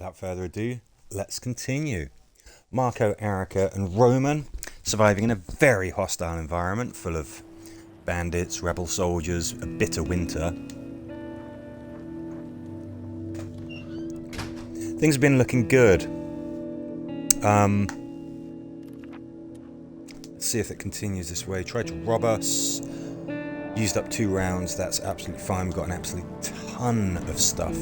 without further ado, let's continue. Marko, Arica, and Roman surviving in a very hostile environment full of bandits, rebel soldiers, a bitter winter. Things have been looking good. Let's see if it continues this way. Tried to rob us. Used up 2 rounds. That's absolutely fine. We've got an absolute ton of stuff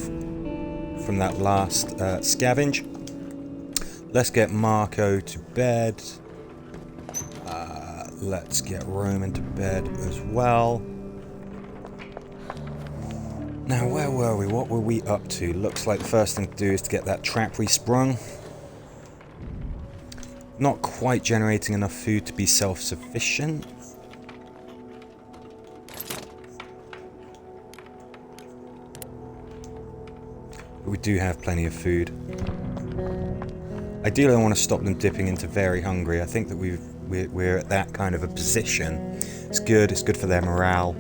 from that last scavenge. Let's get Marko to bed. Let's get Roman to bed as well. Now, where were we? What were we up to? Looks like the first thing to do is to get that trap resprung. Not quite generating enough food to be self-sufficient. But we do have plenty of food. Ideally, I want to stop them dipping into very hungry. I think that we're at that kind of a position. It's good for their morale.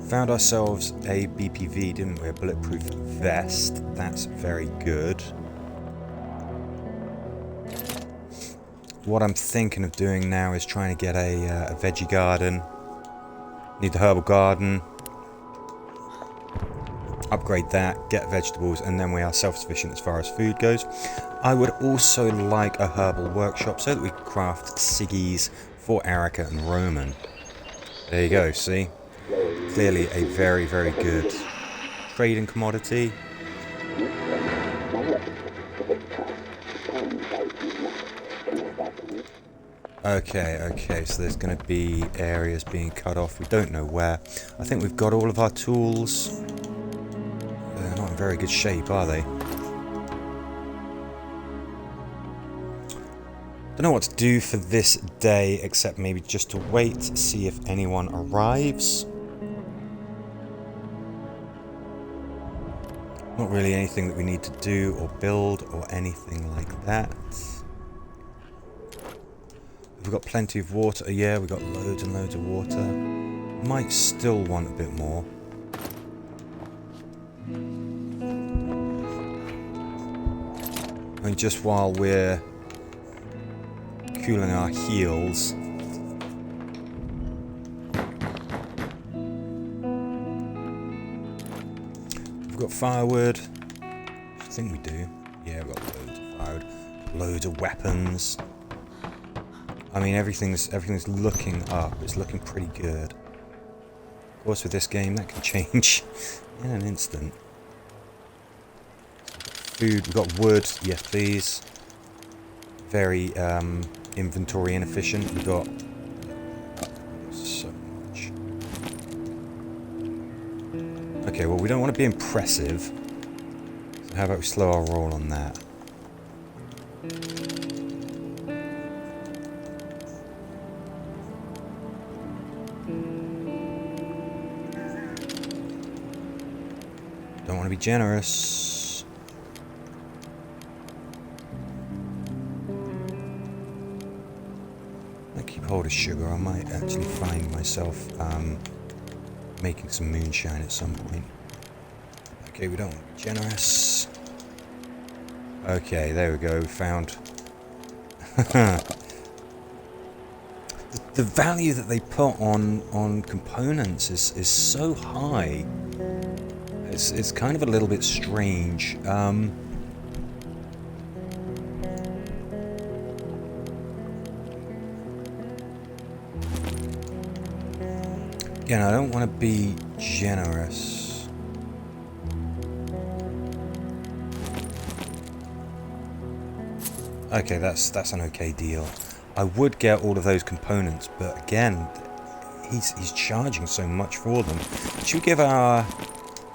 Found ourselves a BPV, didn't we? A bulletproof vest. That's very good. What I'm thinking of doing now is trying to get a veggie garden. Need the herbal garden. Upgrade that, get vegetables, and then we are self-sufficient as far as food goes. I would also like a herbal workshop so that we can craft ciggies for Arica and Roman. There you go, see? Clearly a very, very good trading commodity. Okay, so there's going to be areas being cut off. We don't know where. I think we've got all of our tools. They're not in very good shape, are they? Don't know what to do for this day, except maybe just to wait, see if anyone arrives. Not really anything that we need to do or build or anything like that. We've got plenty of water. Yeah, we've got loads and loads of water. Might still want a bit more. And just while we're cooling our heels, we've got firewood. I think we do. Yeah, we've got loads of firewood. Loads of weapons. I mean, everything's looking up. It's looking pretty good. Of course, with this game, that can change in an instant. Food. We've got wood. Yes, please. Very inventory inefficient. We've got so much. Okay, well, we don't want to be impressive. So how about we slow our roll on that? Don't want to be generous. I keep hold of sugar. I might actually find myself making some moonshine at some point. Okay, we don't want to be generous. Okay, there we go. We found the value that they put on components is so high. It's kind of a little bit strange. Again, I don't want to be generous. Okay, that's an okay deal. I would get all of those components, but again, he's charging so much for them. Should we give our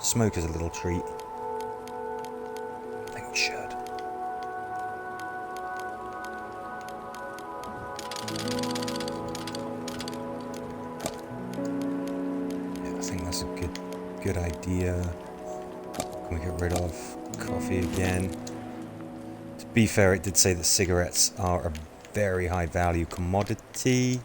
smokers a little treat? I think we should. Yeah, I think that's a good idea. Can we get rid of coffee again? To be fair, it did say that cigarettes are a very high value commodity.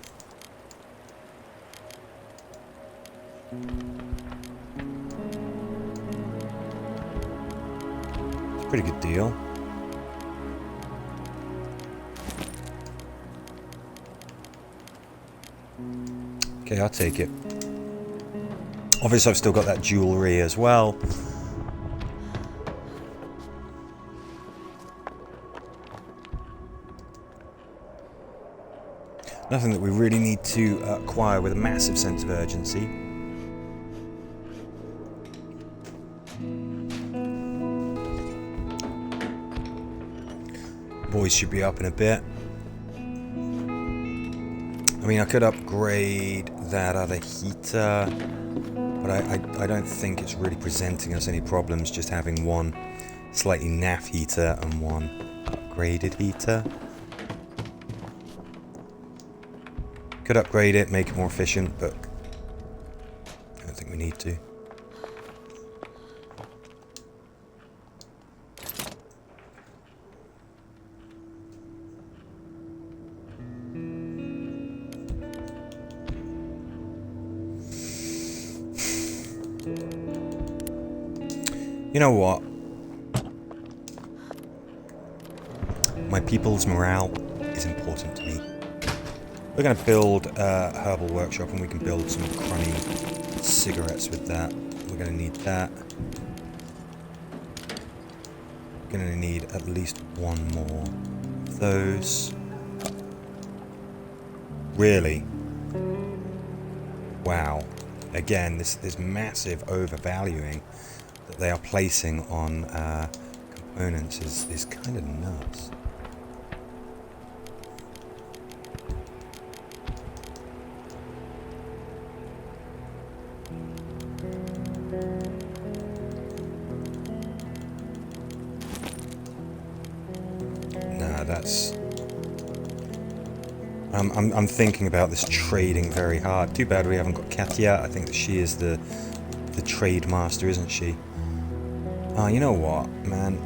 Pretty good deal. Okay, I'll take it. Obviously, I've still got that jewellery as well. Nothing that we really need to acquire with a massive sense of urgency. Boys should be up in a bit. I mean, I could upgrade that other heater, but I don't think it's really presenting us any problems just having one slightly naff heater and one upgraded heater. Could upgrade it, make it more efficient, but I don't think we need to. You know what? My people's morale is important to me. We're going to build a herbal workshop and we can build some crummy cigarettes with that. We're going to need that. We're going to need at least one more of those. Really? Wow. Again, this massive overvaluing that they are placing on components is kind of nuts. Nah, that's... I'm thinking about this trading very hard. Too bad we haven't got Katya. I think that she is the trade master, isn't she? You know what, man?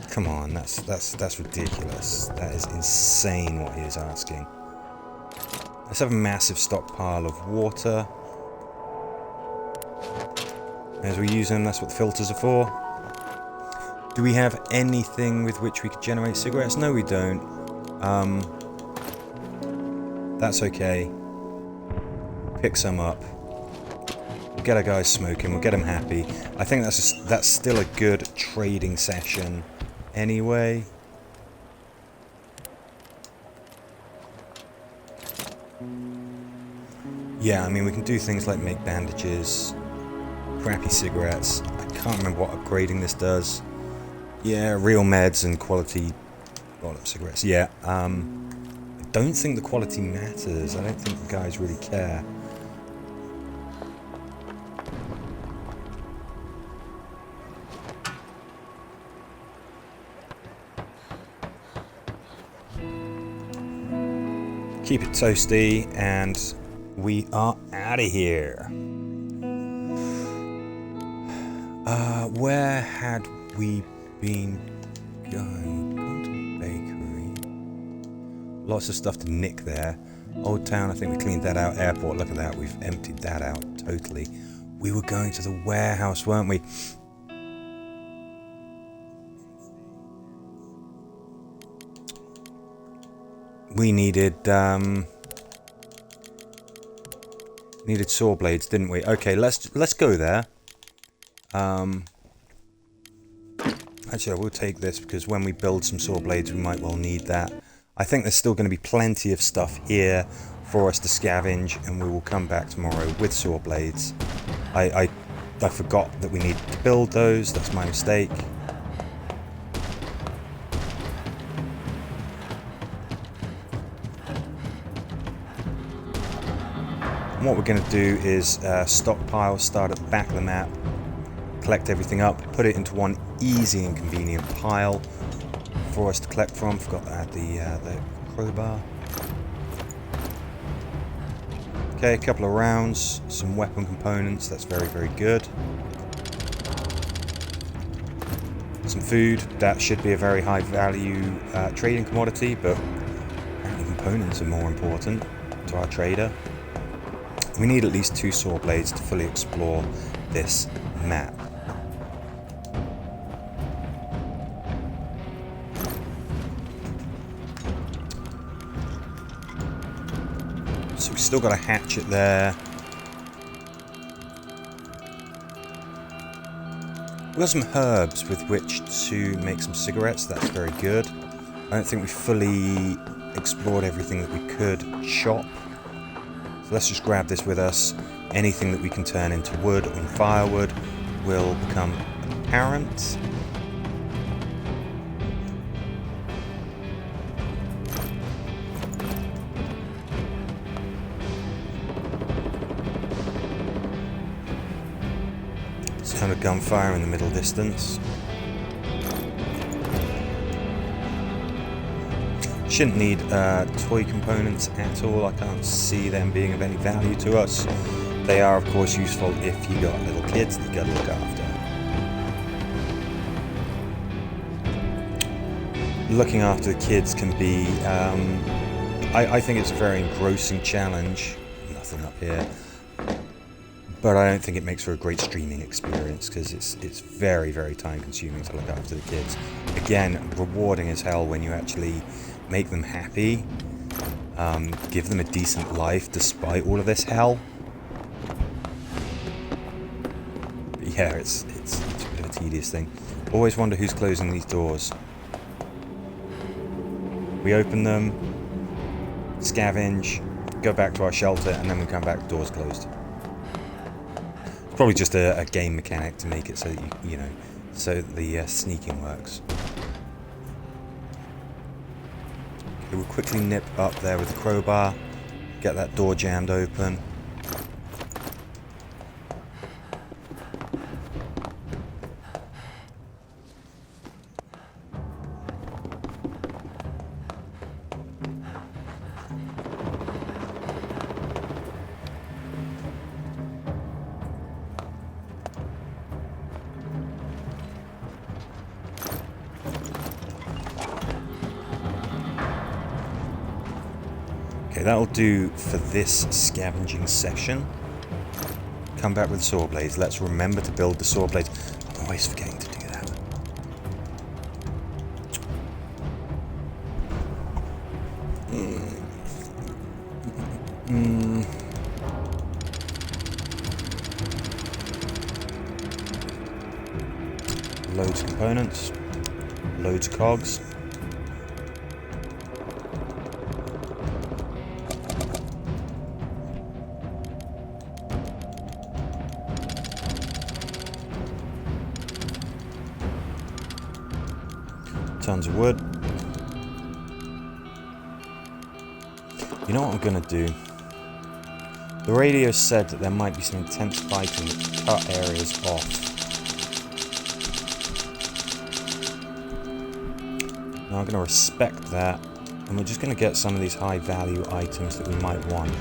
Come on, that's ridiculous. That is insane what he is asking. Let's have a massive stockpile of water. As we use them, that's what the filters are for. Do we have anything with which we could generate cigarettes? No, we don't. That's okay. Pick some up. We'll get our guys smoking. We'll get them happy. I think that's still a good trading session anyway. Yeah, I mean, we can do things like make bandages, crappy cigarettes. I can't remember what upgrading this does. Yeah, real meds and quality roll-up cigarettes. Yeah, I don't think the quality matters. I don't think the guys really care. Keep it toasty, and we are out of here. Where had we been going? Gone to the bakery. Lots of stuff to nick there. Old Town, I think we cleaned that out. Airport, look at that. We've emptied that out totally. We were going to the warehouse, weren't we? We needed saw blades, didn't we? Okay, let's go there. Actually, I will take this because when we build some saw blades, we might well need that. I think there's still going to be plenty of stuff here for us to scavenge, and we will come back tomorrow with saw blades. I forgot that we needed to build those. That's my mistake. And what we're going to do is stockpile, start at the back of the map, collect everything up, put it into one easy and convenient pile for us to collect from. Forgot to add the crowbar. Okay, a couple of rounds, some weapon components, that's very, very good. Some food, that should be a very high value trading commodity, but apparently components are more important to our trader. We need at least 2 saw blades to fully explore this map. So we've still got a hatchet there. We've got some herbs with which to make some cigarettes. That's very good. I don't think we fully explored everything that we could chop. So let's just grab this with us. Anything that we can turn into wood and firewood will become apparent. Sound of gunfire in the middle distance. Shouldn't need toy components at all. I can't see them being of any value to us. They are, of course, useful if you got little kids that you got to look after. Looking after the kids can be, I think it's a very engrossing challenge. Nothing up here. But I don't think it makes for a great streaming experience because it's very, very time consuming to look after the kids. Again, rewarding as hell when you actually make them happy, give them a decent life despite all of this hell. But yeah, it's a bit of a tedious thing. Always wonder who's closing these doors. We open them, scavenge, go back to our shelter, and then we come back, doors closed. It's probably just a game mechanic to make it so that you know, so the sneaking works. Okay, we'll quickly nip up there with the crowbar, get that door jammed open. Okay, that'll do for this scavenging session. Come back with saw blades. Let's remember to build the saw blades. I'm always forgetting to do that. Loads of components. Loads of cogs. Tons of wood. You know what I'm gonna do? The radio said that there might be some intense fighting that cut areas off. Now I'm gonna respect that, and we're just gonna get some of these high value items that we might want.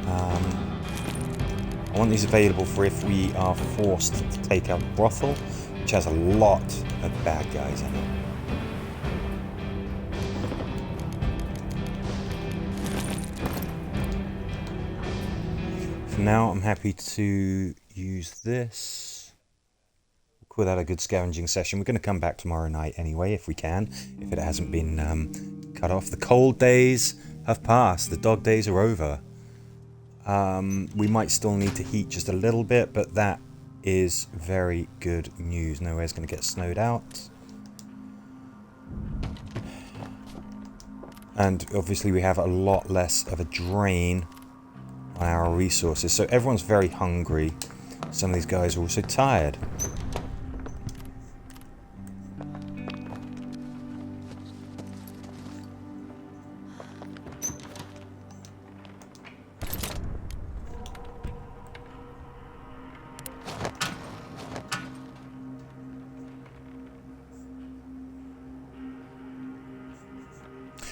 I want these available for if we are forced to take out the brothel, which has a lot of bad guys in it. Now I'm happy to use this. We'll call that a good scavenging session. We're going to come back tomorrow night anyway, if we can, if it hasn't been cut off. The cold days have passed. The dog days are over. We might still need to heat just a little bit, but that is very good news. Nowhere's going to get snowed out. And obviously we have a lot less of a drain on our resources, so everyone's very hungry. Some of these guys are also tired.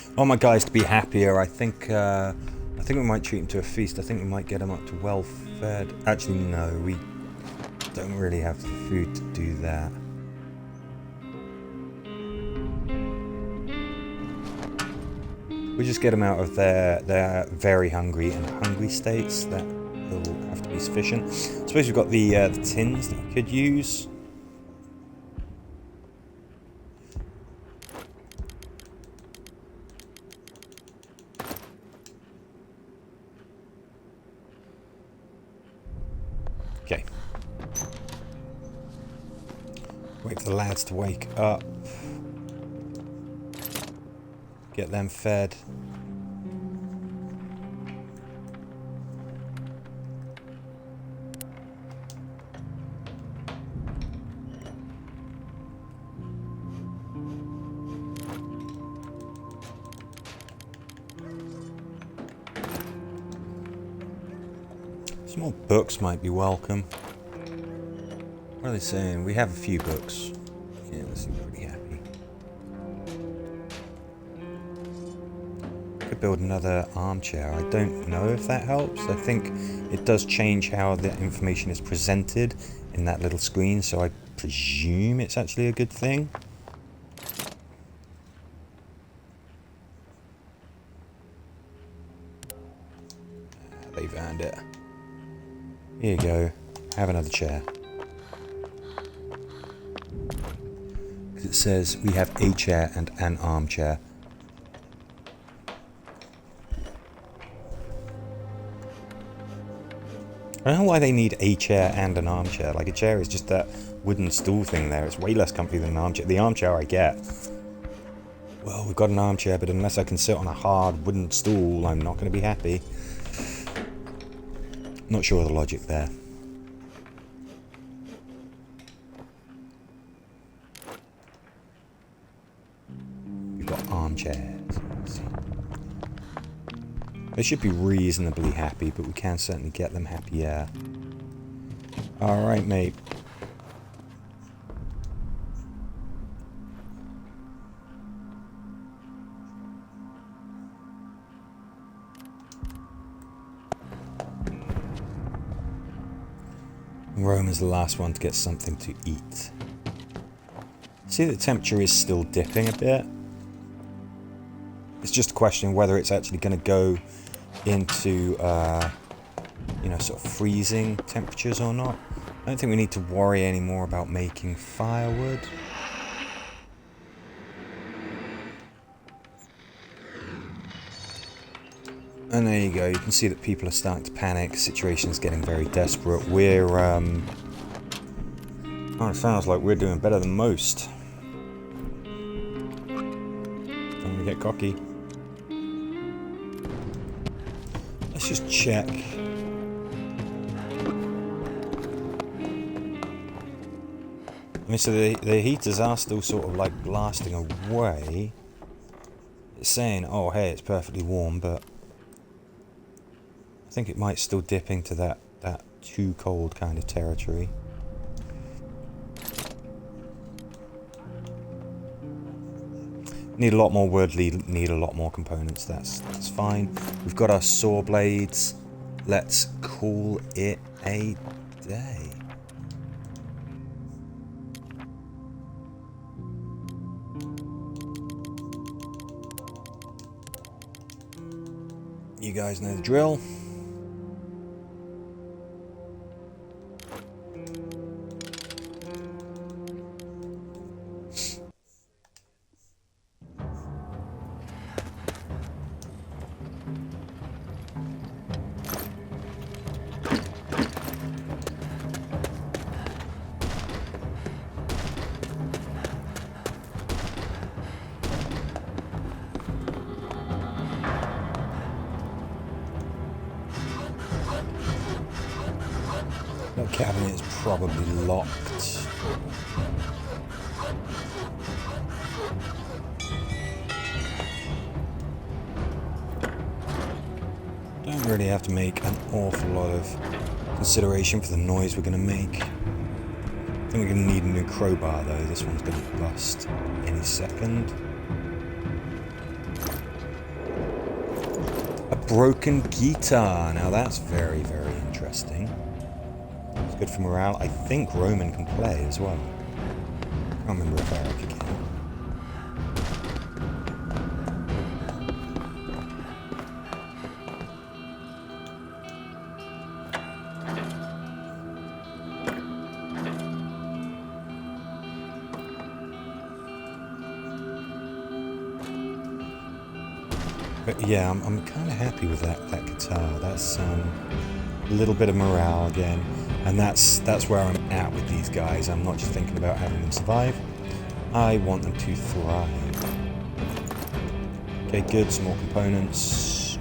I want my guys to be happier. I think we might treat them to a feast. I think we might get them up to well fed. Actually, no, we don't really have the food to do that. We just get them out of their very hungry and hungry states. That will have to be sufficient. I suppose we've got the tins that we could use. Okay. Wait for the lads to wake up. Get them fed. Some more books might be welcome. What are they saying? We have a few books. Yeah, they seem pretty happy. Could build another armchair. I don't know if that helps. I think it does change how the information is presented in that little screen, so I presume it's actually a good thing. They've earned it. Here you go. Have another chair. It says we have a chair and an armchair. I don't know why they need a chair and an armchair. Like, a chair is just that wooden stool thing there. It's way less comfy than an armchair. The armchair I get. Well, we've got an armchair, but unless I can sit on a hard wooden stool, I'm not going to be happy. Not sure of the logic there. We've got armchairs. They should be reasonably happy, but we can certainly get them happier. Alright, mate. Rome is the last one to get something to eat. See, the temperature is still dipping a bit. It's just a question of whether it's actually going to go into, you know, sort of freezing temperatures or not. I don't think we need to worry anymore about making firewood. And there you go, you can see that people are starting to panic, the situation's getting very desperate. We're, oh, it sounds like we're doing better than most. Don't want to get cocky. Let's just check. I mean, so the heaters are still sort of like blasting away. It's saying, oh hey, it's perfectly warm, but I think it might still dip into that too cold kind of territory. Need a lot more wood, need a lot more components, that's fine. We've got our saw blades. Let's call it a day. You guys know the drill. That cabinet is probably locked. Don't really have to make an awful lot of consideration for the noise we're going to make. I think we're going to need a new crowbar though. This one's going to bust any second. A broken guitar. Now that's very, very interesting. It's good for morale. I think Roman can play as well. I can't remember if Arica can. But yeah, I'm kind of happy with that guitar. That's a little bit of morale again, and that's where I'm at with these guys. I'm not just thinking about having them survive. I want them to thrive. Okay, good. Some more components.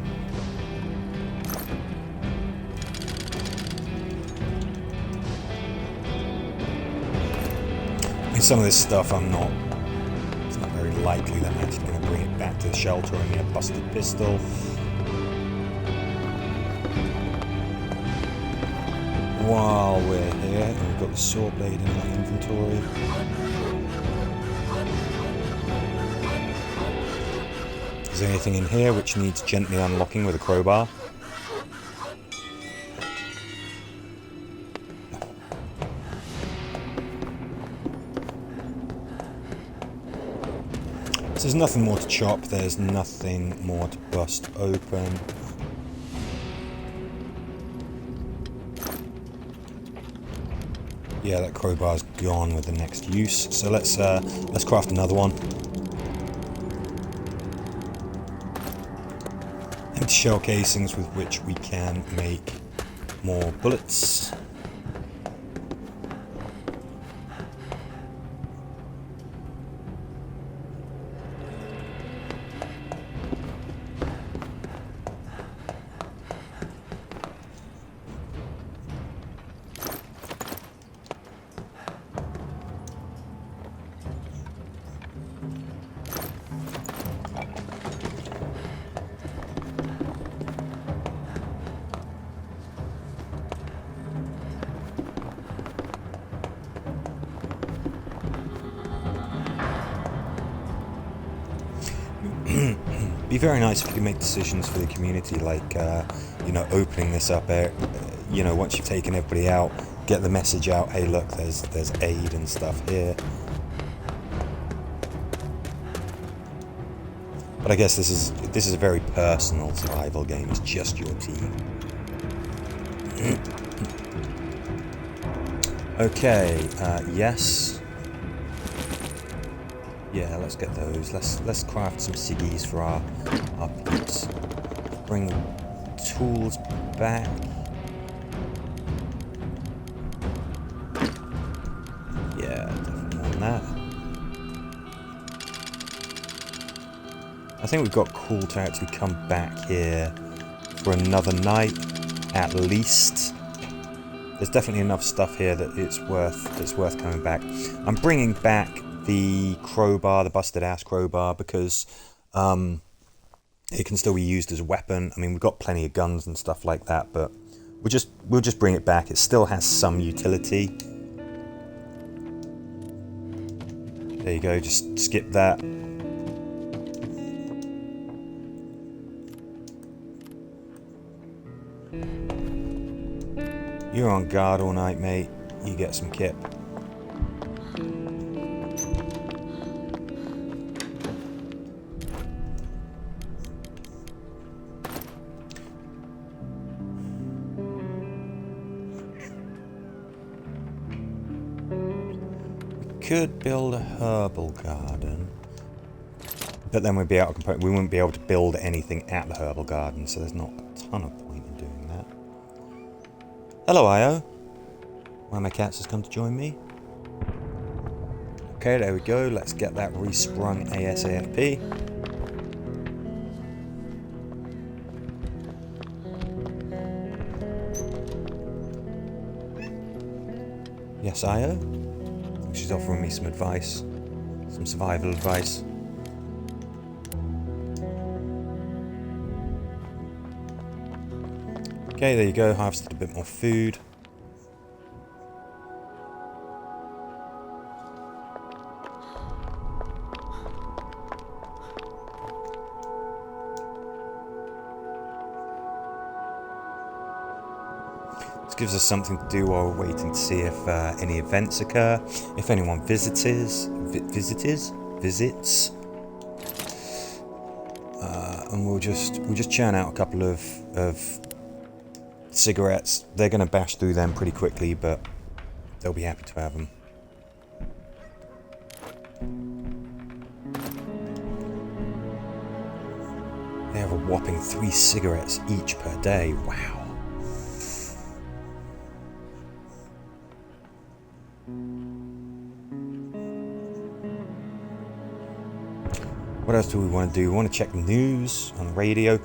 In some of this stuff, it's not very likely that I'm actually going to bring it back to the shelter. Only a busted pistol. While we're here, and we've got the saw blade in our inventory. Is there anything in here which needs gently unlocking with a crowbar? So there's nothing more to chop, there's nothing more to bust open. Yeah, that crowbar's gone with the next use. So let's craft another one. Empty shell casings with which we can make more bullets. Be very nice if you could make decisions for the community, like you know, opening this up. You know, once you've taken everybody out, get the message out. Hey, look, there's aid and stuff here. But I guess this is a very personal survival game. It's just your team. Okay. Yes. Yeah, let's get those. Let's craft some ciggies for our peeps. Bring tools back. Yeah, definitely want that. I think we've got cool to actually come back here for another night, at least. There's definitely enough stuff here that it's worth coming back. I'm bringing back the crowbar, the busted ass crowbar, because it can still be used as a weapon. I mean, we've got plenty of guns and stuff like that, but we'll just bring it back. It still has some utility. There you go, just skip that. You're on guard all night, mate. You get some kip. Could build a herbal garden, but then we wouldn't be able to build anything at the herbal garden, so there's not a ton of point in doing that. Hello, Io. One of my cats has come to join me. Okay, there we go. Let's get that resprung ASAP. Yes, Io. She's offering me some advice, some survival advice. Okay, there you go, harvested a bit more food. Gives us something to do while we're waiting to see if any events occur, if anyone visits, and we'll just churn out a couple of cigarettes. They're going to bash through them pretty quickly, but they'll be happy to have them. They have a whopping 3 cigarettes each per day. Wow. What else do we want to do? We want to check the news on the radio.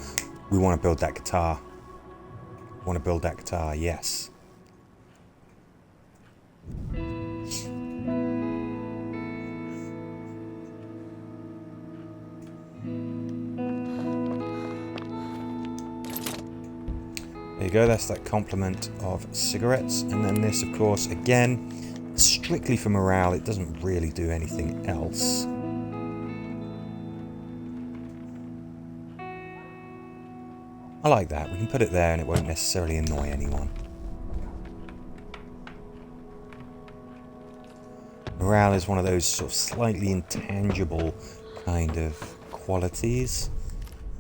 We want to build that guitar. Yes. There you go, that's that complement of cigarettes. And then this, of course, again, strictly for morale. It doesn't really do anything else. I like that. We can put it there and it won't necessarily annoy anyone. Morale is one of those sort of slightly intangible kind of qualities.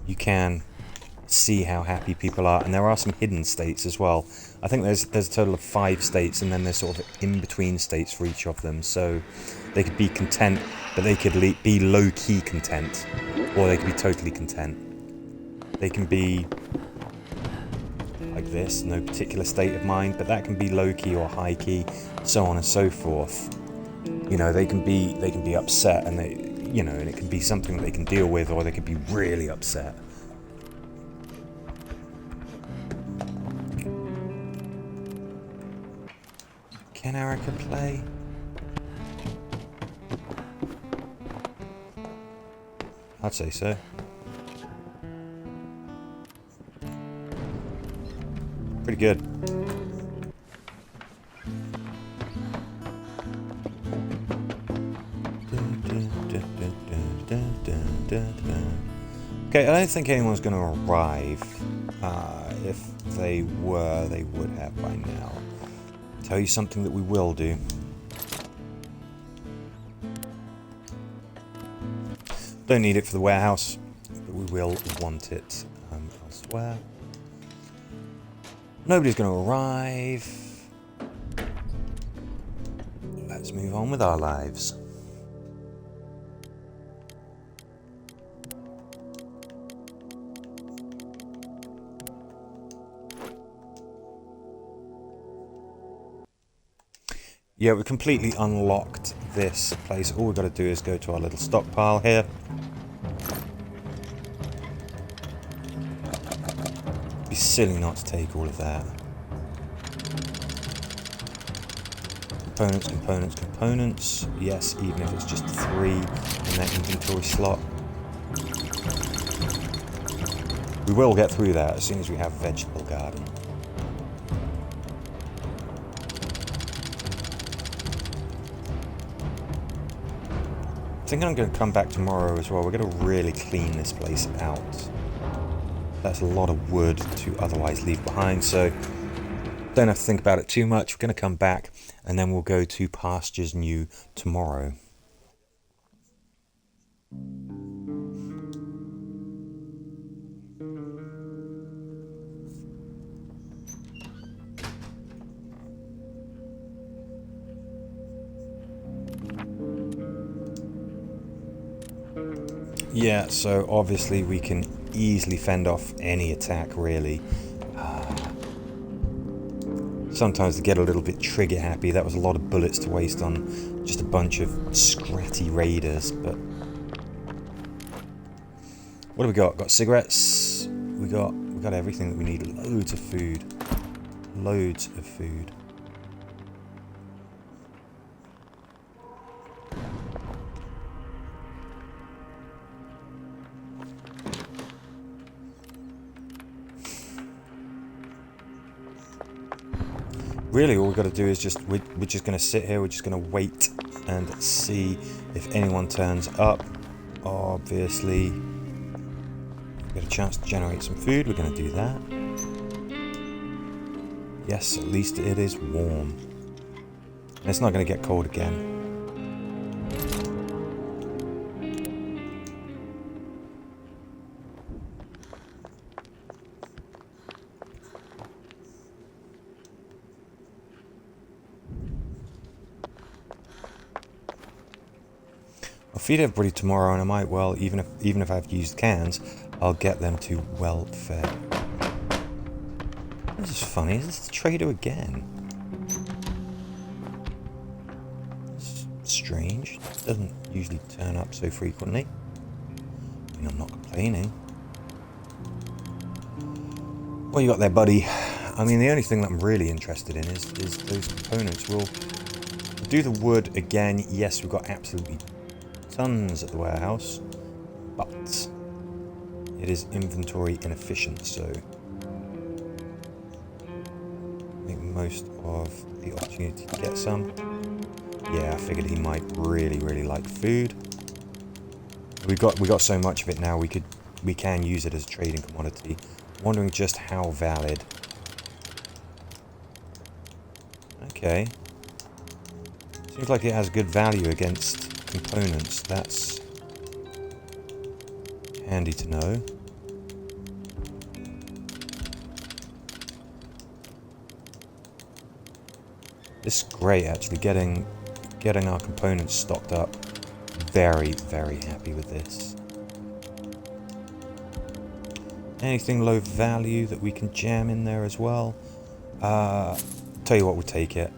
You can see how happy people are, and there are some hidden states as well. I think there's a total of 5 states, and then there's sort of in-between states for each of them. So they could be content, but they could be low-key content, or they could be totally content. They can be like this, no particular state of mind, but that can be low-key or high-key, so on and so forth. You know, they can be upset, and and it can be something that they can deal with, or they could be really upset. Can Arica play? I'd say so. Pretty good. Okay, I don't think anyone's going to arrive. If they were, they would have by now. Tell you something that we will do. Don't need it for the warehouse, but we will want it elsewhere. Nobody's going to arrive. Let's move on with our lives. Yeah, we completely unlocked this place. All we've got to do is go to our little stockpile here. It'd be silly not to take all of that. Components. Yes, even if it's just 3 in that inventory slot. We will get through that as soon as we have a vegetable garden. I think I'm going to come back tomorrow as well. We're going to really clean this place out. That's a lot of wood to otherwise leave behind, so don't have to think about it too much. We're going to come back and then we'll go to pastures new tomorrow. Yeah, so obviously we can easily fend off any attack, really. Sometimes they get a little bit trigger happy. That was a lot of bullets to waste on just a bunch of scratty raiders, but... What do we got? Got cigarettes. We got everything that we need. Loads of food. Loads of food. Really, all we've got to do is we're just going to sit here, we're just going to wait and see if anyone turns up. Obviously, we get a chance to generate some food, we're going to do that. Yes, at least it is warm. And it's not going to get cold again. I'll feed everybody tomorrow, and I might, well, even if I've used cans, I'll get them to well fed. This is funny. Is this the trader again? It's strange. It doesn't usually turn up so frequently. I mean, I'm not complaining. What you got there, buddy? I mean, the only thing that I'm really interested in is those components. We'll do the wood again. Yes, we've got absolutely tons at the warehouse, but it is inventory inefficient, so make most of the opportunity to get some. Yeah, I figured he might really like food. We got so much of it now. We can use it as a trading commodity. Wondering just how valid. Okay. Seems like it has good value against components. That's handy to know. This is great, actually, getting our components stocked up. Very happy with this. Anything low value that we can jam in there as well? Tell you what, we'll take it.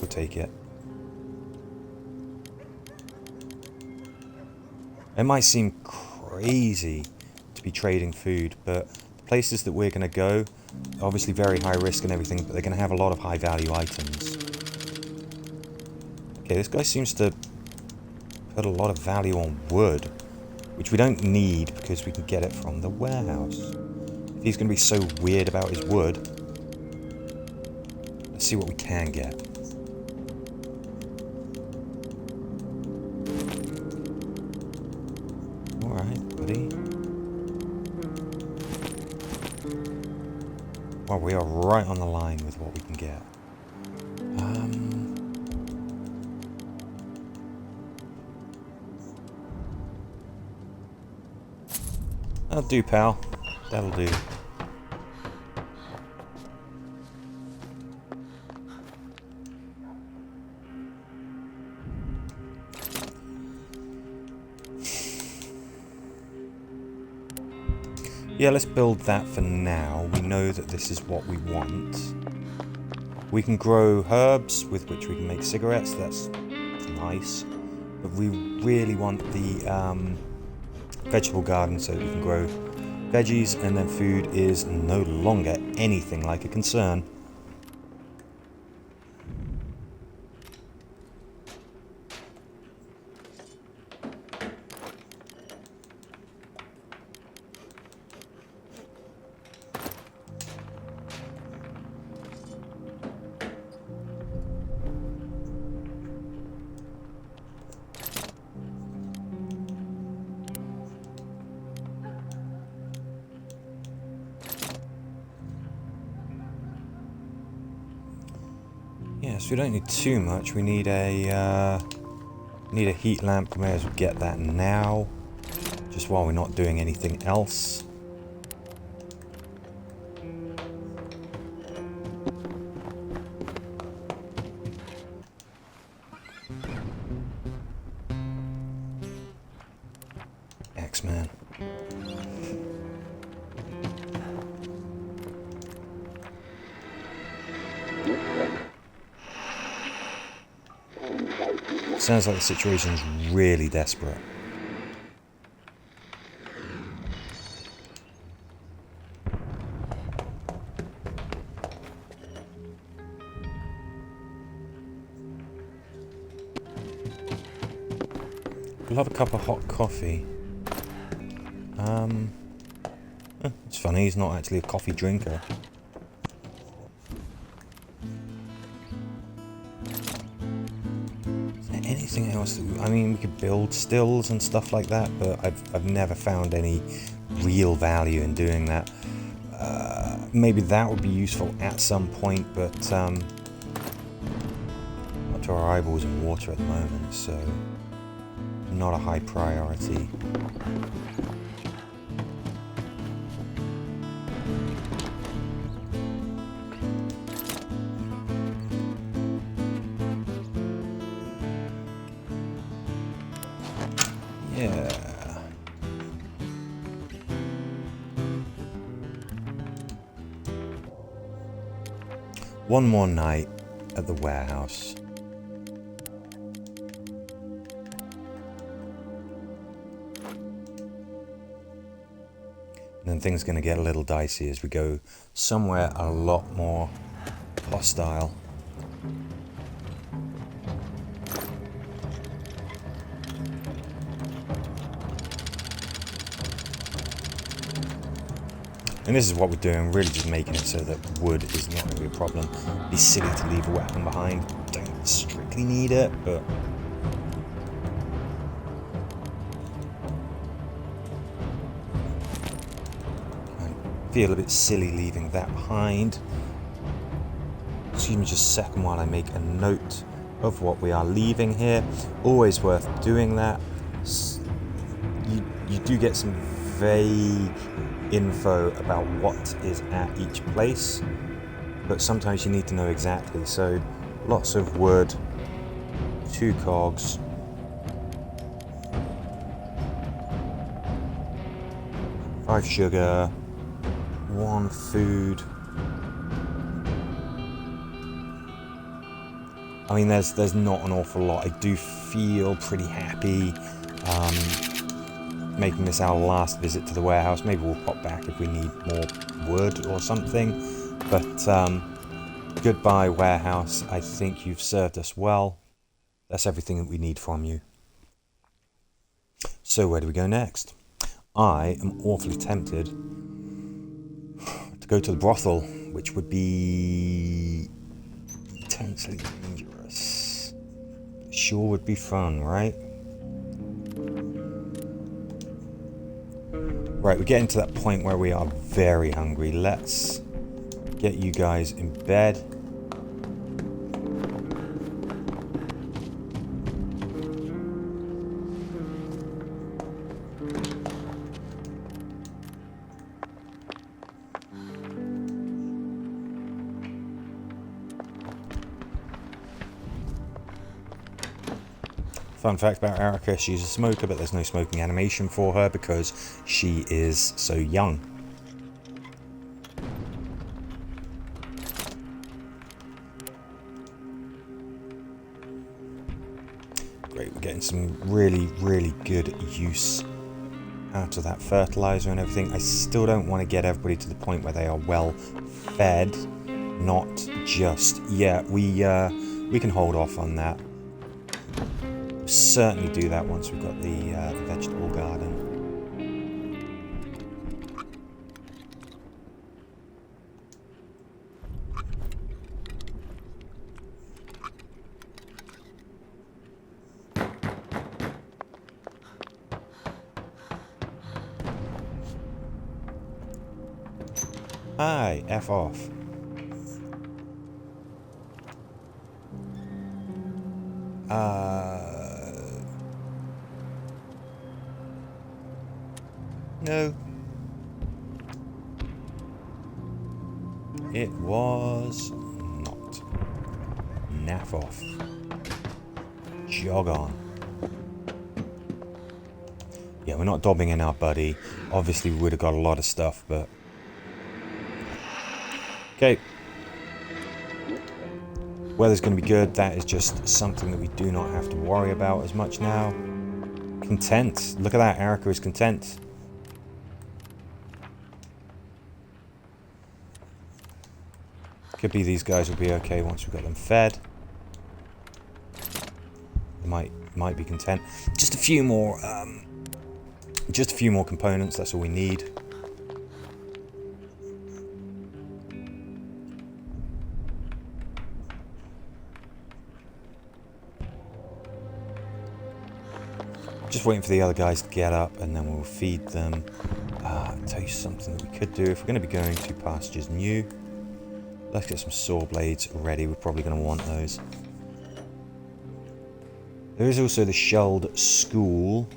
We'll take it. It might seem crazy to be trading food, but the places that we're going to go, obviously very high risk and everything, but they're going to have a lot of high value items. Okay, this guy seems to put a lot of value on wood, which we don't need because we can get it from the warehouse. If he's going to be so weird about his wood, let's see what we can get. Alright, buddy. Well, we are right on the line with what we can get. That'll do, pal. That'll do. Yeah, let's build that for now. We know that this is what we want. We can grow herbs with which we can make cigarettes. That's nice. But we really want the vegetable garden so that we can grow veggies, and then food is no longer anything like a concern. Yes, we don't need too much. We need a heat lamp. We may as well get that now, just while we're not doing anything else. X-Man. Sounds like the situation's really desperate. We'll have a cup of hot coffee. It's funny, he's not actually a coffee drinker. Anything else? I mean, we could build stills and stuff like that, but I've never found any real value in doing that. Maybe that would be useful at some point, but up to our eyeballs in water at the moment, so not a high priority. Yeah. One more night at the warehouse. And then things are going to get a little dicey as we go somewhere a lot more hostile. And this is what we're doing, really just making it so that wood is not going to be a problem. It'd be silly to leave a weapon behind. Don't strictly need it, but... I feel a bit silly leaving that behind. Excuse me just a second while I make a note of what we are leaving here. Always worth doing that. You do get some vague info about what is at each place, but sometimes you need to know exactly. So lots of wood, 2 cogs, 5 sugar, 1 food. I mean, there's not an awful lot. I do feel pretty happy making this our last visit to the warehouse. Maybe we'll pop back if we need more wood or something. But goodbye, warehouse. I think you've served us well. That's everything that we need from you. So where do we go next? I am awfully tempted to go to the brothel, which would be intensely dangerous. Sure would be fun, right? Right, we're getting to that point where we are very hungry. Let's get you guys in bed. Fun fact about Arica, she's a smoker, but there's no smoking animation for her because she is so young. Great, we're getting some really, really good use out of that fertilizer and everything. I still don't want to get everybody to the point where they are well fed, not just yet. We can hold off on that. Certainly do that once we've got the vegetable garden. Hi, F off. No. It was not. Naff off. Jog on. Yeah, we're not dobbing in our buddy. Obviously, we would have got a lot of stuff, but... Okay. Weather's going to be good. That is just something that we do not have to worry about as much now. Content. Look at that. Arica is content. Could be these guys will be okay once we've got them fed. They might be content. Just a few more components. That's all we need. Just waiting for the other guys to get up, and then we'll feed them. I'll tell you something that we could do if we're going to be going to pastures new. Let's get some saw blades ready. We're probably going to want those. There is also the shelled school.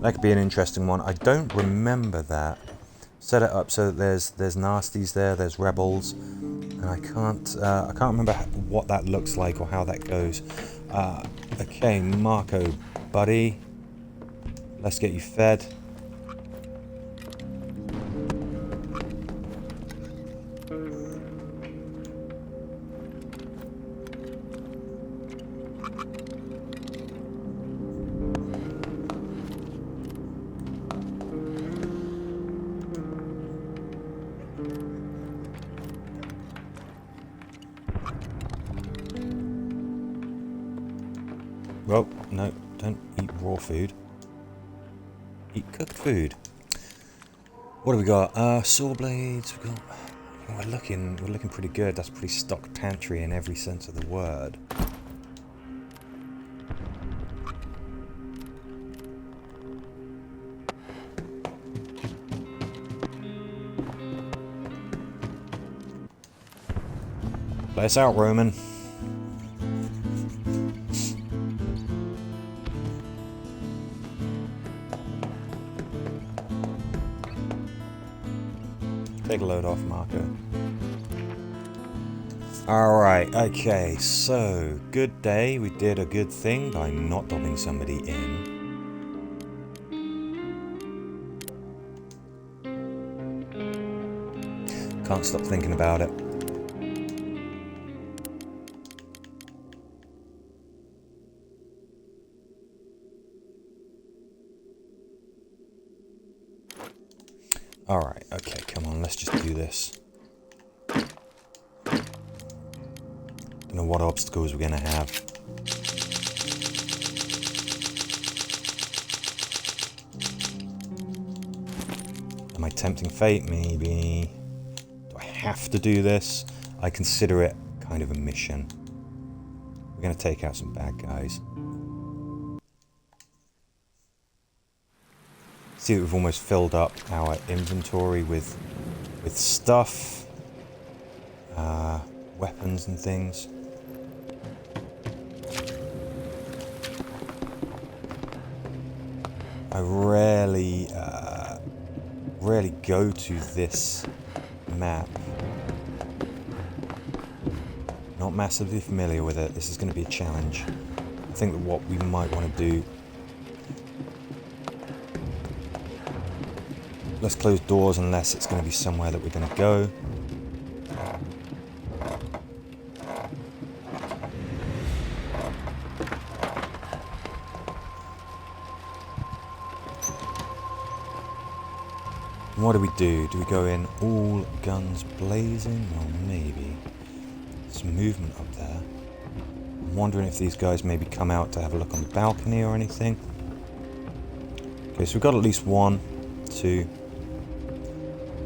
That could be an interesting one. I don't remember that. Set it up so that there's nasties there, there's rebels, and I can't remember what that looks like or how that goes. Okay, Marko, buddy, let's get you fed. Well, no, don't eat raw food. Eat cooked food. What do we got? Saw blades. We got. We're looking pretty good. That's pretty stocked pantry in every sense of the word. Play us out, Roman. Take a load off, Marko. Alright, okay, so, good day. We did a good thing by not dobbing somebody in. Can't stop thinking about it. Alright, okay, come on, let's just do this. Don't know what obstacles we're gonna have. Am I tempting fate? Maybe. Do I have to do this? I consider it kind of a mission. We're gonna take out some bad guys. See that we've almost filled up our inventory with stuff, weapons and things. I rarely go to this map. Not massively familiar with it. This is going to be a challenge. I think that what we might want to do. Let's close doors unless it's going to be somewhere that we're going to go. And what do we do? Do we go in all guns blazing? Or maybe. There's movement up there. I'm wondering if these guys maybe come out to have a look on the balcony or anything. Okay, so we've got at least 1, 2,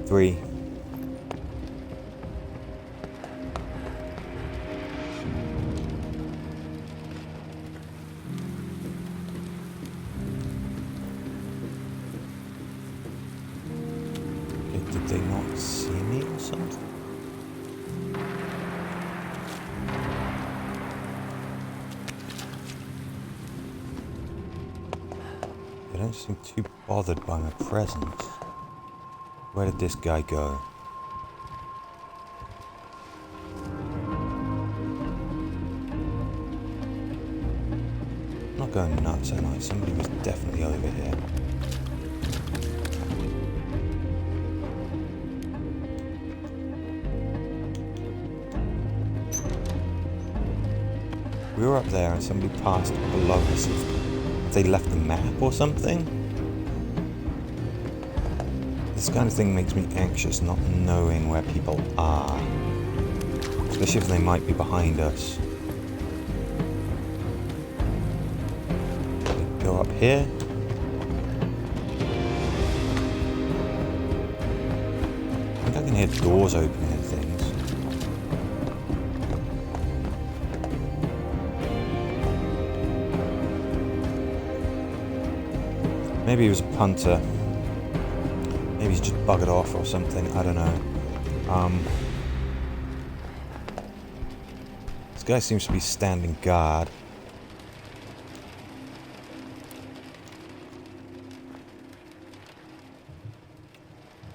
3. Did they not see me or something? They don't seem too bothered by my presence. Where did this guy go? I'm not going nuts, am I? Somebody was definitely over here. We were up there and somebody passed below us. If they left the map or something? This kind of thing makes me anxious, not knowing where people are. Especially if they might be behind us. Go up here. I think I can hear doors opening and things. Maybe he was a punter. Maybe he's just buggered off or something, I don't know. This guy seems to be standing guard.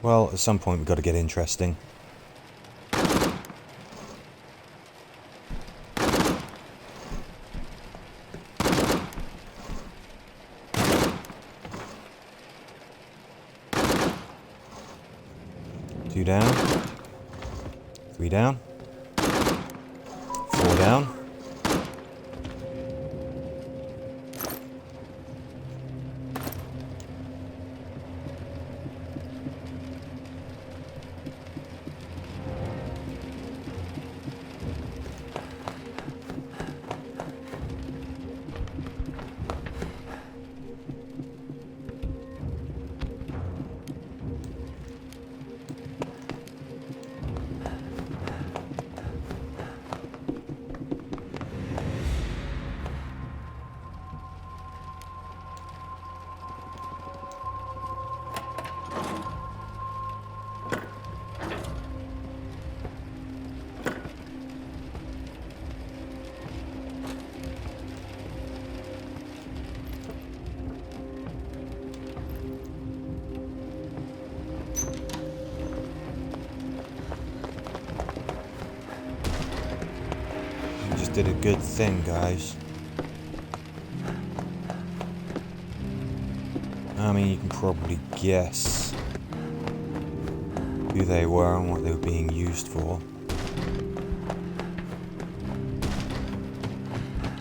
Well, at some point we've got to get interesting. Two down. 3 down. 4 down. did a good thing, guys. I mean, you can probably guess who they were and what they were being used for.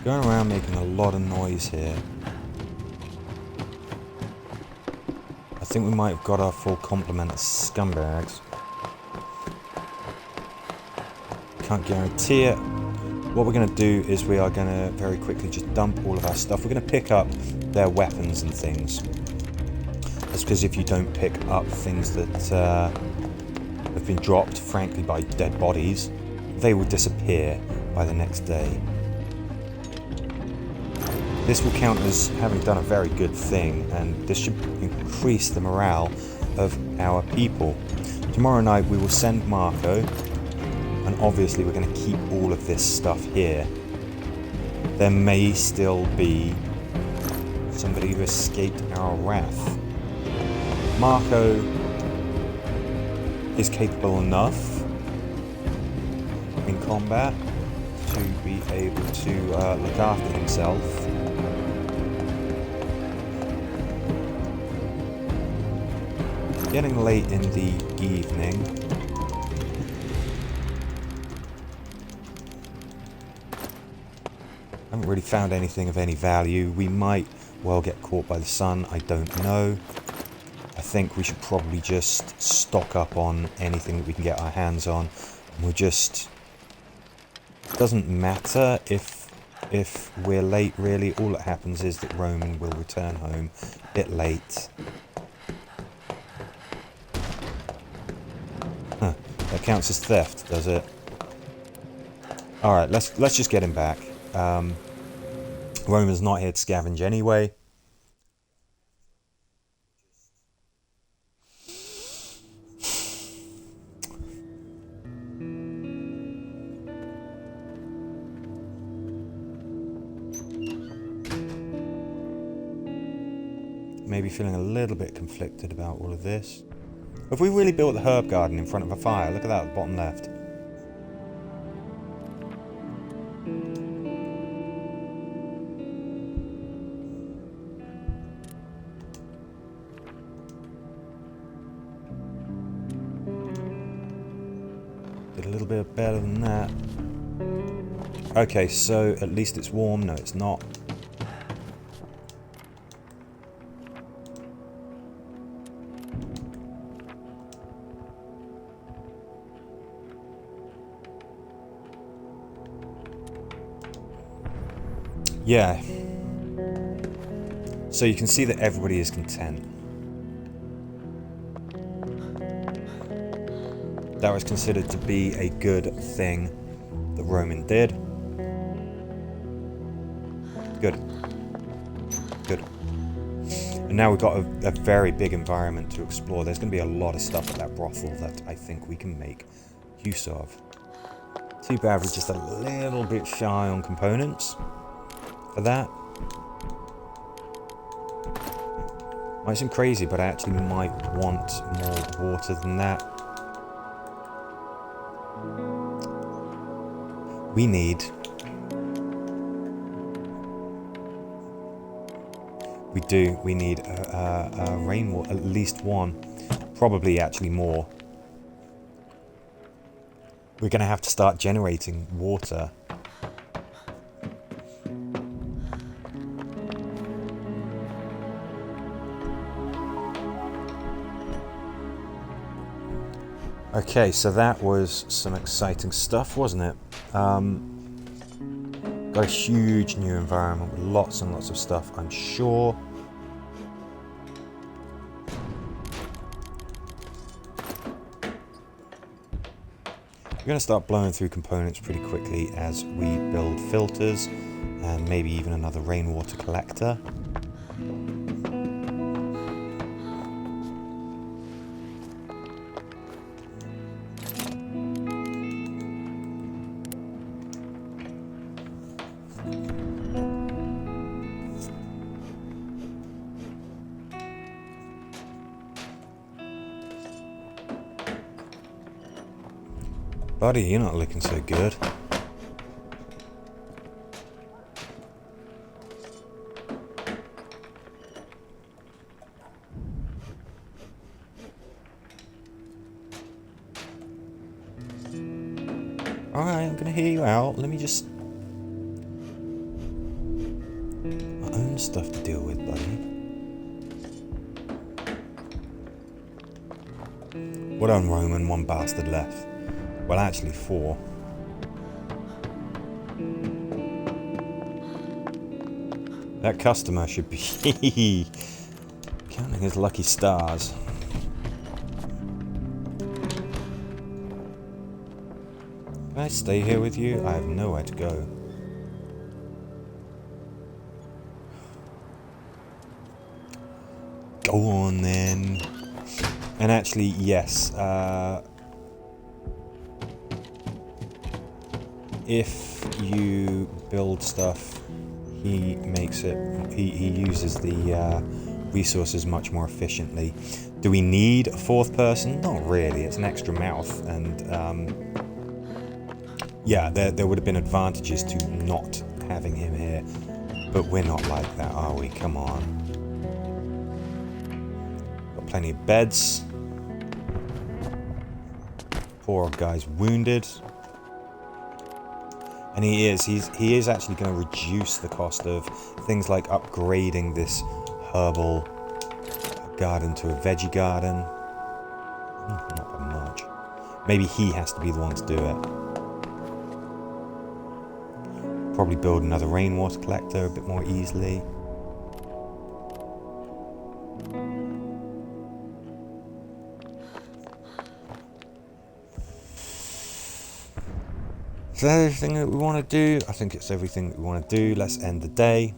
Going around making a lot of noise here. I think we might have got our full complement of scumbags. Can't guarantee it. What we're going to do is we are going to very quickly just dump all of our stuff. We're going to pick up their weapons and things. That's because if you don't pick up things that have been dropped, frankly, by dead bodies, they will disappear by the next day. This will count as having done a very good thing, and this should increase the morale of our people. Tomorrow night we will send Marko, and obviously we're going to keep all of this stuff here. There may still be somebody who escaped our wrath. Marko is capable enough in combat to be able to look after himself. Getting late in the evening. Haven't really found anything of any value. We might well get caught by the sun, I don't know. I think we should probably just stock up on anything that we can get our hands on. We'll just... It doesn't matter if we're late, really. All that happens is that Roman will return home a bit late. Huh, that counts as theft, does it? Alright, let's just get him back. Roman's not here to scavenge anyway. Maybe feeling a little bit conflicted about all of this. Have we really built the herb garden in front of a fire? Look at that at the bottom left. Did a little bit better than that. Okay, so at least it's warm. No, it's not. Yeah. So you can see that everybody is content. That was considered to be a good thing that Roman did. Good. Good. And now we've got a very big environment to explore. There's going to be a lot of stuff at that brothel that I think we can make use of. Too bad we're just a little bit shy on components for that. Might seem crazy, but I actually might want more water than that. We need a rainwater, at least one, probably actually more. We're going to have to start generating water. Okay, so that was some exciting stuff, wasn't it? Got a huge new environment with lots and lots of stuff, I'm sure. We're going to start blowing through components pretty quickly as we build filters and maybe even another rainwater collector. Buddy, you're not looking so good. Alright, I'm gonna hear you out. Let me just... my own stuff to deal with, buddy. Well done, Roman. One bastard left. Well, actually, 4. That customer should be counting his lucky stars. Can I stay here with you? I have nowhere to go. Go on then. And actually, yes. If you build stuff, he makes it. He uses the resources much more efficiently. Do we need a 4th person? Not really. It's an extra mouth, and yeah, there would have been advantages to not having him here. But we're not like that, are we? Come on. Got plenty of beds. Poor guy's wounded. And he is actually going to reduce the cost of things like upgrading this herbal garden to a veggie garden. Not that much. Maybe he has to be the one to do it. Probably build another rainwater collector a bit more easily. Is that everything that we want to do? I think it's everything that we want to do. Let's end the day.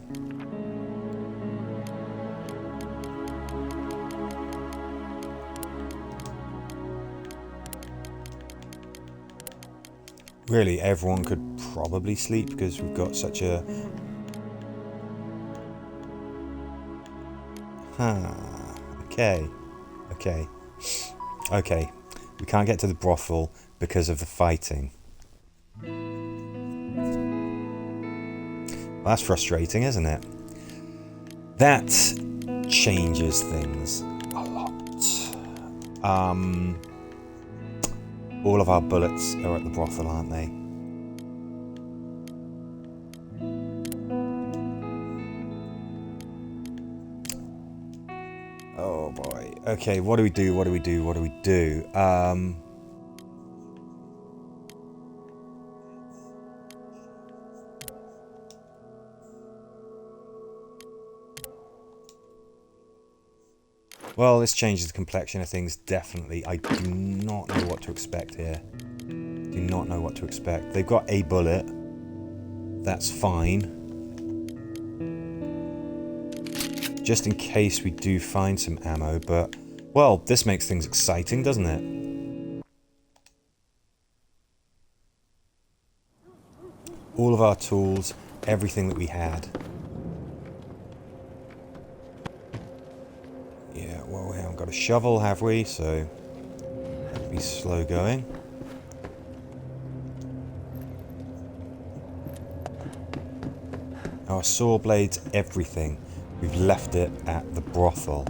Really, everyone could probably sleep because we've got such a... Okay. We can't get to the brothel because of the fighting. Well, that's frustrating, isn't it? That changes things a lot. All of our bullets are at the brothel, aren't they? Oh boy. Okay, what do we do? Well, this changes the complexion of things, definitely. I do not know what to expect here. Do not know what to expect. They've got a bullet. That's fine. Just in case we do find some ammo, but... well, this makes things exciting, doesn't it? All of our tools, everything that we had. Yeah, well, we haven't got a shovel, have we? So, that'll be slow going. Our saw blades, everything. We've left it at the brothel.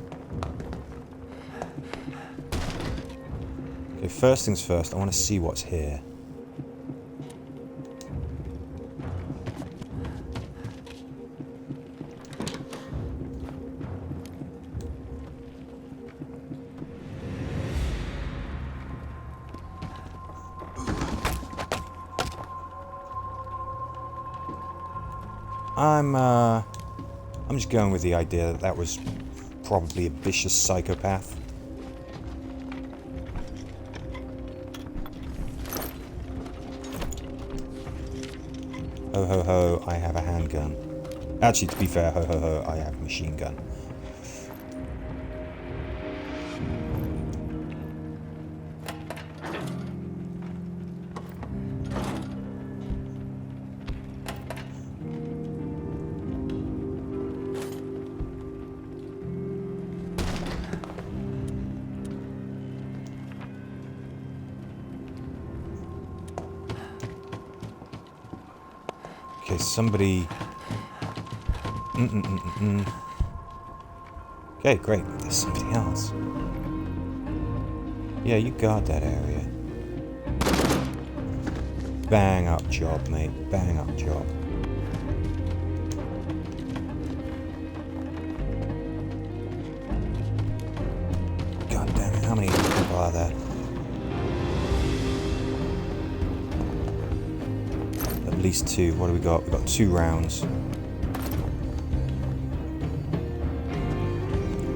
Okay, first things first, I want to see what's here. I'm just going with the idea that that was probably a vicious psychopath. Ho ho ho, I have a handgun. Actually, to be fair, ho ho ho, I have a machine gun. Okay, somebody... Okay, great. There's something else. Yeah, you guard that area. Bang up job, mate. Bang up job. God damn it, how many people are there? At least 2. What do we got? We've got 2 rounds.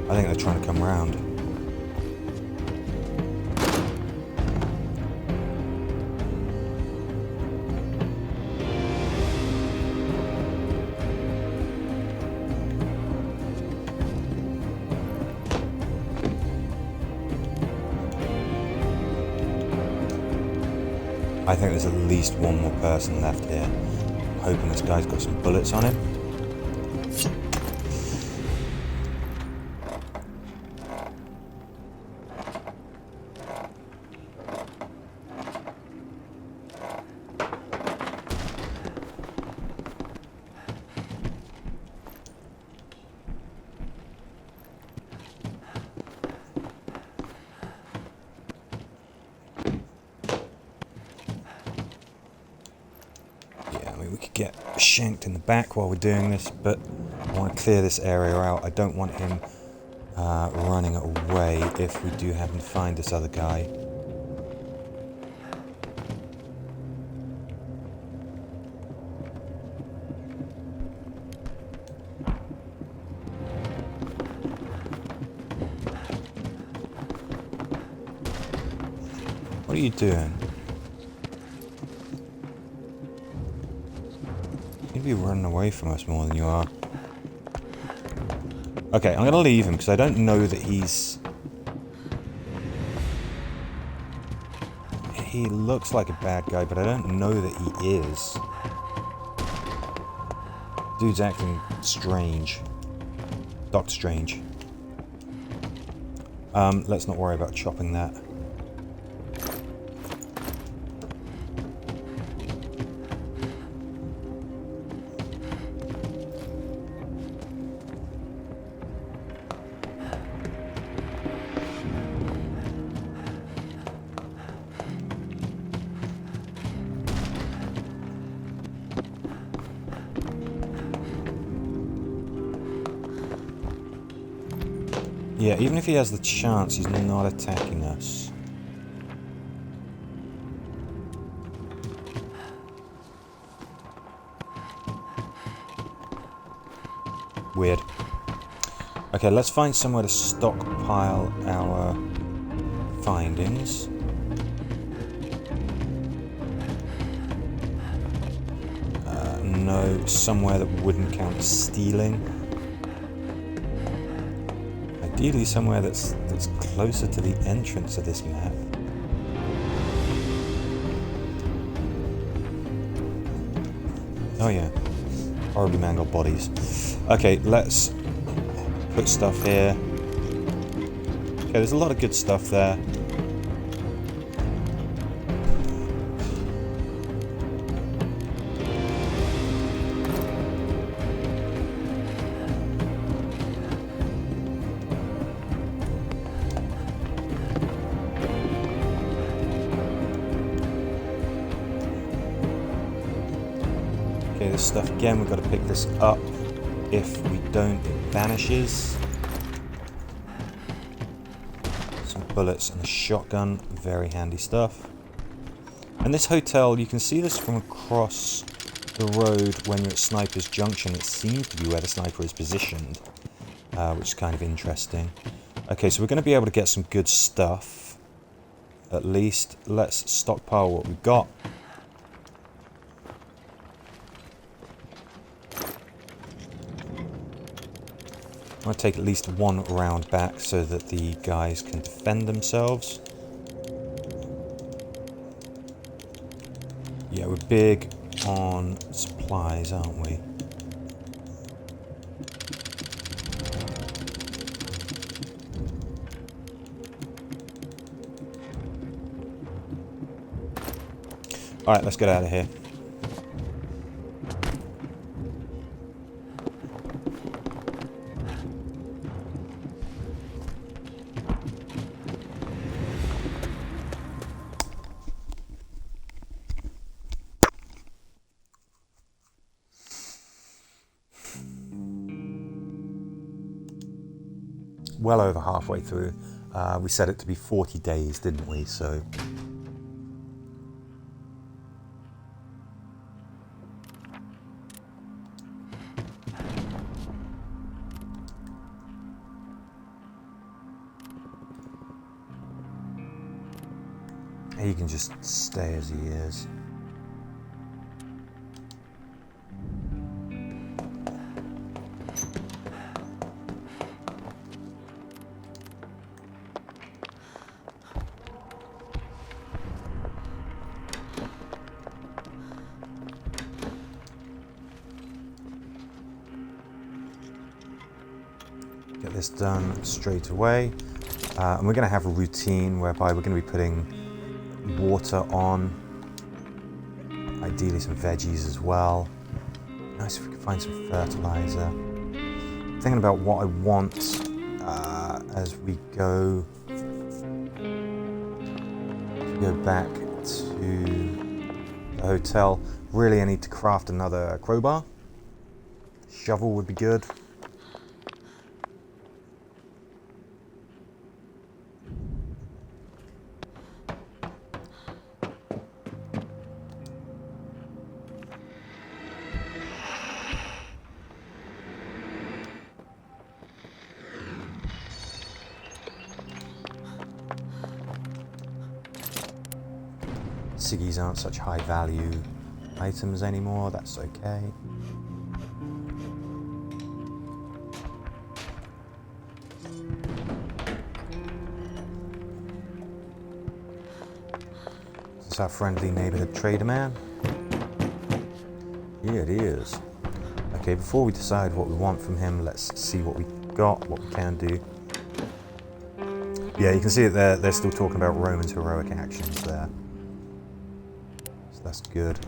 I think they're trying to come round. I think there's at least 1 more person left here. I'm hoping this guy's got some bullets on him. We could get shanked in the back while we're doing this, but I want to clear this area out. I don't want him running away if we do happen to find this other guy. What are you doing? You'd be running away from us more than you are. Okay, I'm gonna leave him because I don't know that he's... He looks like a bad guy, but I don't know that he is. Dude's acting strange. Doctor Strange. Let's not worry about chopping that. Yeah, even if he has the chance, he's not attacking us. Weird. Okay, let's find somewhere to stockpile our findings. No, somewhere that wouldn't count as stealing. Ideally somewhere that's closer to the entrance of this map. Oh yeah, horribly mangled bodies. Okay, let's put stuff here. Okay, there's a lot of good stuff there. This stuff again, we've got to pick this up. If we don't, it vanishes. Some bullets and a shotgun, very handy stuff. And this hotel, you can see this from across the road when you're at Sniper's Junction. It seems to be where the sniper is positioned, which is kind of interesting. Okay, so we're going to be able to get some good stuff. At least, let's stockpile what we've got. I'm going to take at least 1 round back so that the guys can defend themselves. Yeah, we're big on supplies, aren't we? Alright, let's get out of here. well over halfway through. We set it to be 40 days, didn't we? So he can just stay as he is. Get this done straight away. And we're going to have a routine whereby we're going to be putting water on, ideally some veggies as well. Nice if we can find some fertilizer. Thinking about what I want as we go back to the hotel. Really, I need to craft another crowbar. Shovel would be good. Ciggies aren't such high value items anymore, that's okay. Is this our friendly neighborhood trader man? Yeah, it is. Okay, before we decide what we want from him, let's see what we got, what we can do. Yeah, you can see that they're still talking about Roman's heroic actions there. That's good.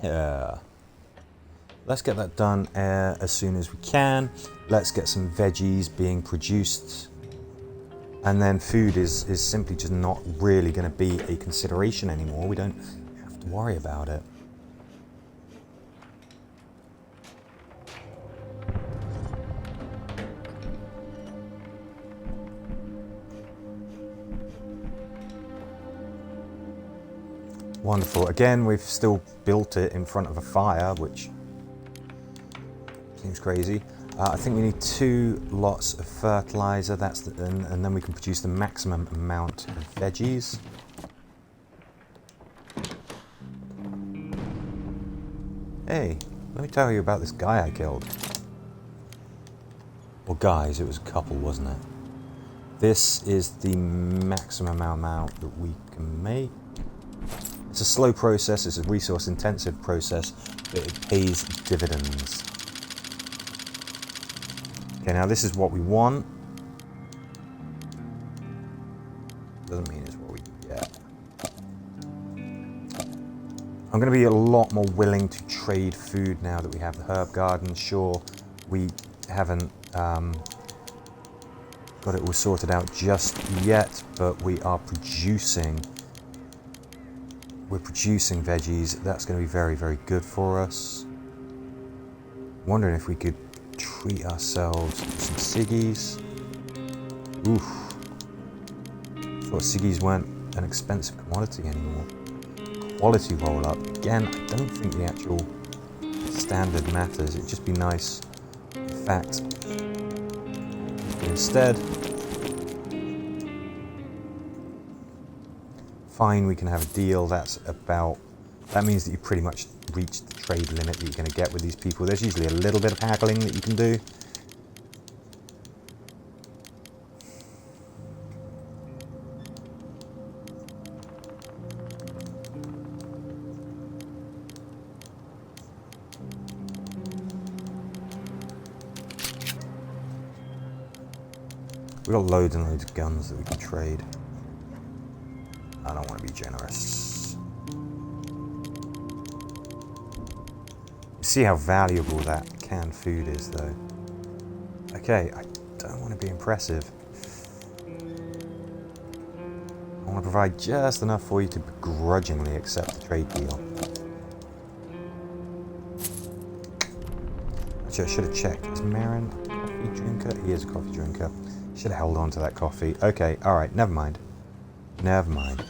Yeah. Let's get that done as soon as we can. Let's get some veggies being produced. And then food is simply just not really going to be a consideration anymore. We don't have to worry about it. Wonderful. Again, we've still built it in front of a fire, which seems crazy. I think we need 2 lots of fertilizer. And then we can produce the maximum amount of veggies. Hey, let me tell you about this guy I killed. Or guys, it was a couple, wasn't it? This is the maximum amount that we can make. It's a slow process, it's a resource-intensive process, but it pays dividends. Okay, now this is what we want. Doesn't mean it's what we get. I'm going to be a lot more willing to trade food now that we have the herb garden. Sure, we haven't got it all sorted out just yet, but we are producing. We're producing veggies. That's going to be very, very good for us. Wondering if we could treat ourselves to some ciggies. Oof. Thought ciggies weren't an expensive commodity anymore. Quality roll-up. Again, I don't think the actual standard matters. It'd just be nice, in fact, instead, fine, we can have a deal. That means that you pretty much reached the trade limit that you're going to get with these people. There's usually a little bit of haggling that you can do. We've got loads and loads of guns that we can trade. I don't want to be generous. You see how valuable that canned food is, though. Okay, I don't want to be impressive. I want to provide just enough for you to begrudgingly accept the trade deal. Actually, I should have checked. Is Marin a coffee drinker? He is a coffee drinker. Should have held on to that coffee. Okay, alright, never mind. Never mind.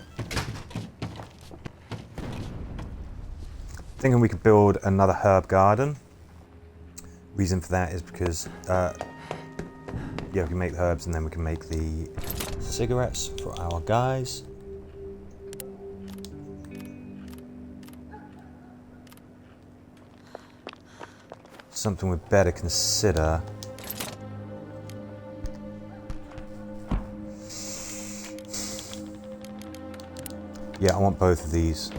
Thinking we could build another herb garden. Reason for that is because, yeah, we can make the herbs and then we can make the cigarettes for our guys. Something we'd better consider. Yeah, I want both of these.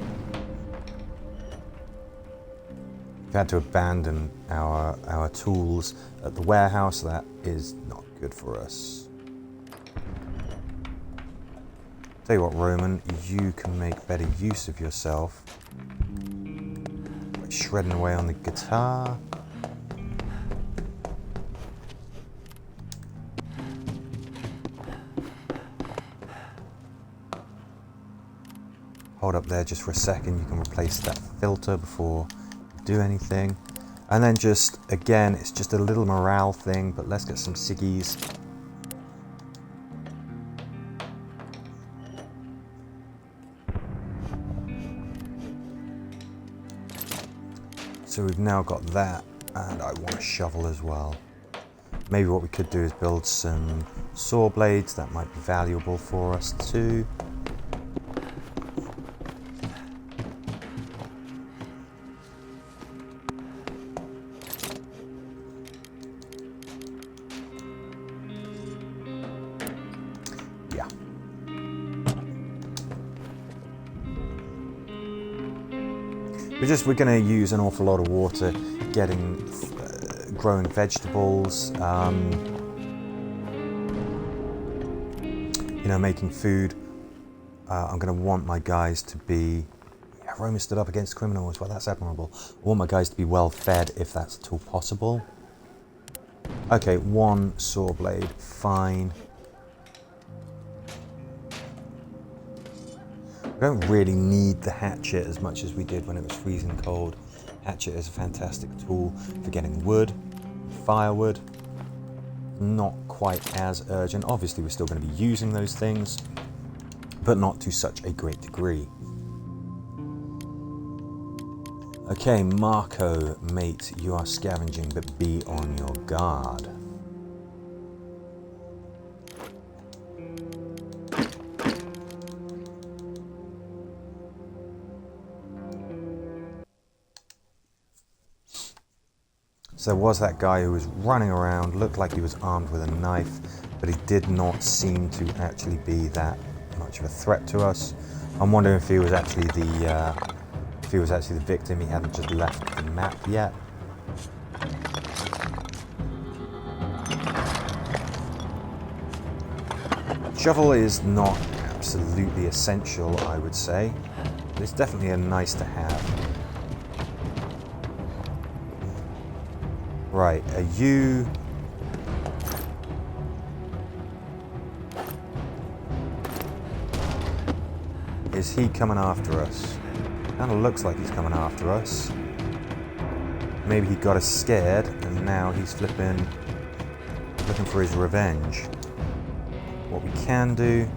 We've had to abandon our tools at the warehouse. That is not good for us. Tell you what, Roman, you can make better use of yourself. Like shredding away on the guitar. Hold up there just for a second. You can replace that filter before you do anything. And then just, again, it's just a little morale thing, but let's get some ciggies. So we've now got that, and I want a shovel as well. Maybe what we could do is build some saw blades. That might be valuable for us too. We're going to use an awful lot of water getting growing vegetables, you know, making food. I'm going to want my guys to be, yeah, Roma stood up against criminals. Well, that's admirable. I want my guys to be well fed if that's at all possible. Okay, one saw blade, fine. We don't really need the hatchet as much as we did when it was freezing cold. Hatchet is a fantastic tool for getting wood, firewood. Not quite as urgent. Obviously, we're still going to be using those things, but not to such a great degree. Okay, Marko, mate, you are scavenging, but be on your guard. So there was that guy who was running around, looked like he was armed with a knife, but he did not seem to actually be that much of a threat to us. I'm wondering if he was actually the victim. He hadn't just left the map yet. Shovel is not absolutely essential, I would say, but it's definitely a nice to have. Right, are you... Is he coming after us? Kind of looks like he's coming after us. Maybe he got us scared and now he's looking for his revenge. What we can do...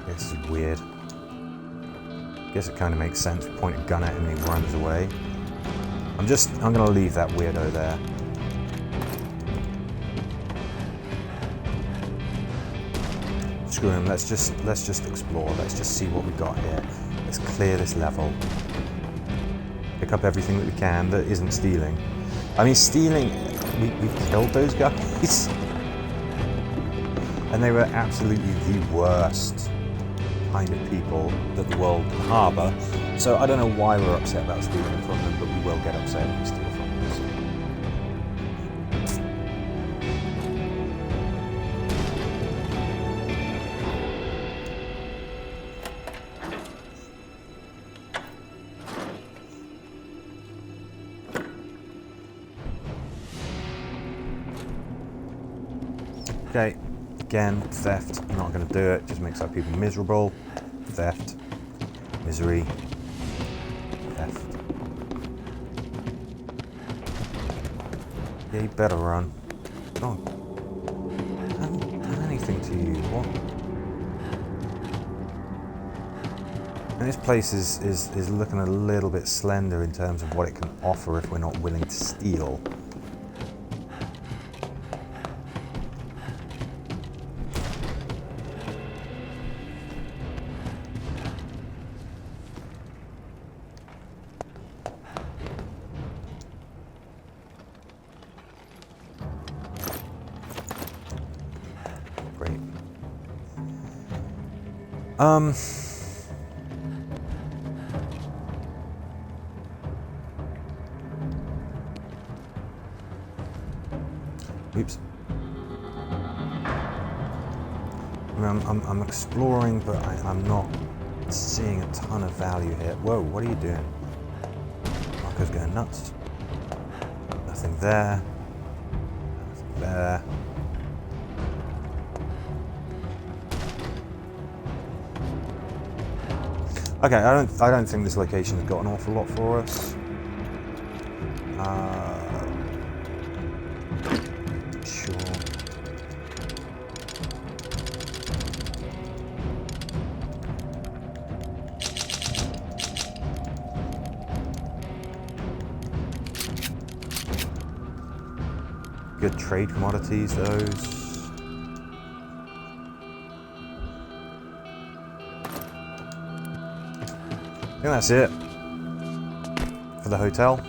This is weird. Guess it kind of makes sense. We point a gun at him and he runs away. I'm gonna leave that weirdo there. Screw him. Let's just explore. Let's just see what we got here. Let's clear this level. Pick up everything that we can that isn't stealing. I mean, stealing. We've killed those guys, and they were absolutely the worst kind of people that the world can harbour. So I don't know why we're upset about stealing from them, but we will get upset if we steal from them. Okay, again, theft, not going to do it, just makes our people miserable. Theft, misery, theft. Yeah, you better run. Come on. I haven't done anything to you, what? And this place is looking a little bit slender in terms of what it can offer if we're not willing to steal. Great. Oops. I mean, I'm exploring, but I'm not seeing a ton of value here. Whoa, what are you doing? Marko's going nuts. Nothing there. Nothing there. Okay, I don't think this location has got an awful lot for us. Sure. Good trade commodities, those. I think that's it for the hotel.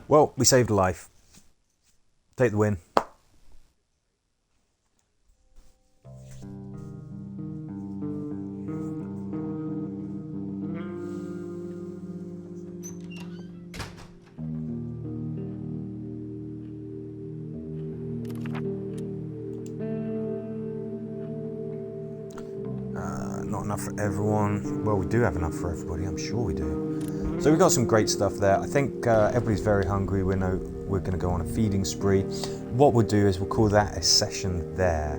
Well, we saved a life. Take the win. Not enough for everyone. Well, we do have enough for everybody, I'm sure we do. So we've got some great stuff there. I think everybody's very hungry. We know we're going to go on a feeding spree. What we'll do is we'll call that a session there.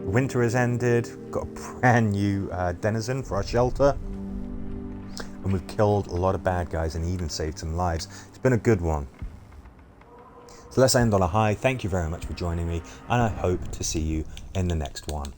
Winter has ended. We've got a brand new denizen for our shelter. And we've killed a lot of bad guys and even saved some lives. It's been a good one. So let's end on a high. Thank you very much for joining me, and I hope to see you in the next one.